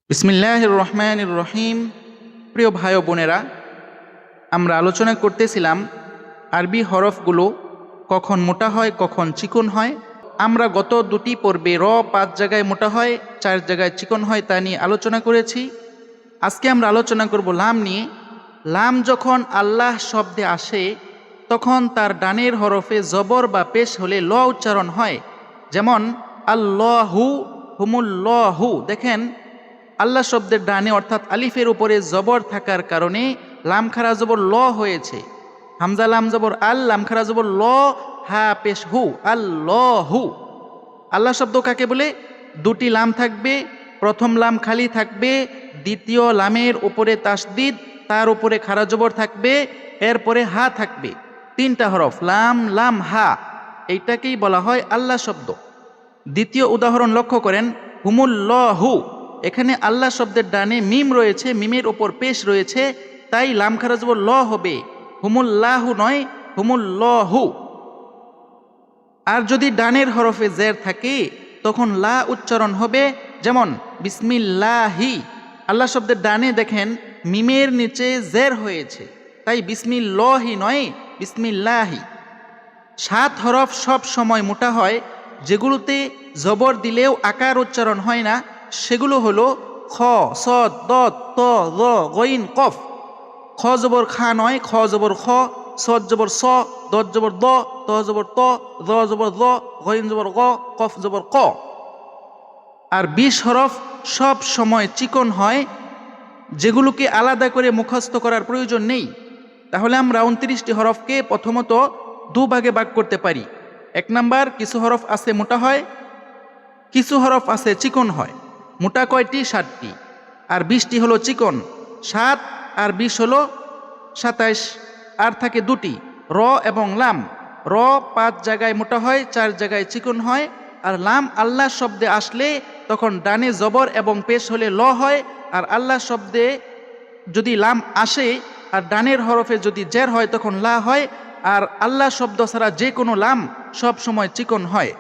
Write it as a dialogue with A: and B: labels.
A: বিসমিল্লাহির রহমানির রহিম। প্রিয় ভাই ও বোনেরা, আমরা আলোচনা করতেছিলাম আরবি হরফগুলো কখন মোটা হয় কখন চিকন হয়। আমরা গত দুটি পর্বে ৫ জায়গায় মোটা হয় ৪ জায়গায় চিকন হয় তা নিয়ে আলোচনা করেছি। আজকে আমরা আলোচনা করব লাম নিয়ে। লাম যখন আল্লাহ শব্দে আসে তখন তার ডানের হরফে জবর বা পেশ হলে ল উচ্চারণ হয়। যেমন আল্লাহু, হুমুল্লাহু। দেখেন, আল্লাহ শব্দের ডানে অর্থাৎ আলিফের উপরে জবর থাকার কারণে লাম খারা জবর ল হয়েছে। হামজা লাম জবর আল, লাম খারা জবর ল, হা পেশ হু, আল্লাহু। আল্লাহ শব্দ কাকে বলে? দুটি লাম থাকবে, প্রথম লাম খালি থাকবে, দ্বিতীয় লামের উপরে তাসদিদ, তার উপরে খারা জবর থাকবে, এরপরে হা থাকবে। 3টা হরফ, লাম লাম হা, এইটাকেই বলা হয় আল্লাহ শব্দ। দ্বিতীয় উদাহরণ লক্ষ্য করেন, হুমুল্লাহু। এখানে আল্লাহ শব্দের ডানে মিম রয়েছে, মিমের ওপর পেশ রয়েছে, তাই লাম খারা জবর ল হবে, হুমুল্লাহু নয়, হুমুল্লাহু। আর যদি ডানের হরফে জের থাকে তখন লা উচ্চারণ হবে। যেমন বিসমিল্লাহি, আল্লাহ শব্দের ডানে দেখেন মিমের নিচে জের হয়েছে, তাই বিসমিল্লাহি নয়, বিসমিল্লাহি। 7 হরফ সব সময় মোটা হয়, যেগুলোতে জবর দিলেও আকার উচ্চারণ হয় না, সেগুলো হলো খ, সদ, দত, ত, য, গইন, কফ। খ জবর খা নয়, খ জবর খ, সদ জবর স, দত জবর দ, ত জবর ত, য জবর য, গইন জবর গ, কফ জবর ক। আর 20 হরফ সব সময় চিকন হয়, যেগুলোকে আলাদা করে মুখস্থ করার প্রয়োজন নেই। তাহলে আমরা 29টি হরফকে প্রথমত দুভাগে ভাগ করতে পারি। 1 নাম্বার, কিছু হরফ আছে মোটা হয়, কিছু হরফ আছে চিকন হয়। মোটা কয়টি? 7টি। আর 20টি হলো চিকন। 7 আর 20 হলো 27। আর থাকে 2টি, র এবং লাম। র 5 জায়গায় মোটা হয়, 4 জায়গায় চিকন হয়। আর লাম আল্লাহ শব্দে আসলে তখন ডানে জবর এবং পেশ হলে ল হয়। আর আল্লাহ শব্দে যদি লাম আসে আর ডানের হরফে যদি জের হয় তখন লা হয়। আর আল্লাহ শব্দ ছাড়া যে কোনো লাম সব সময় চিকন হয়।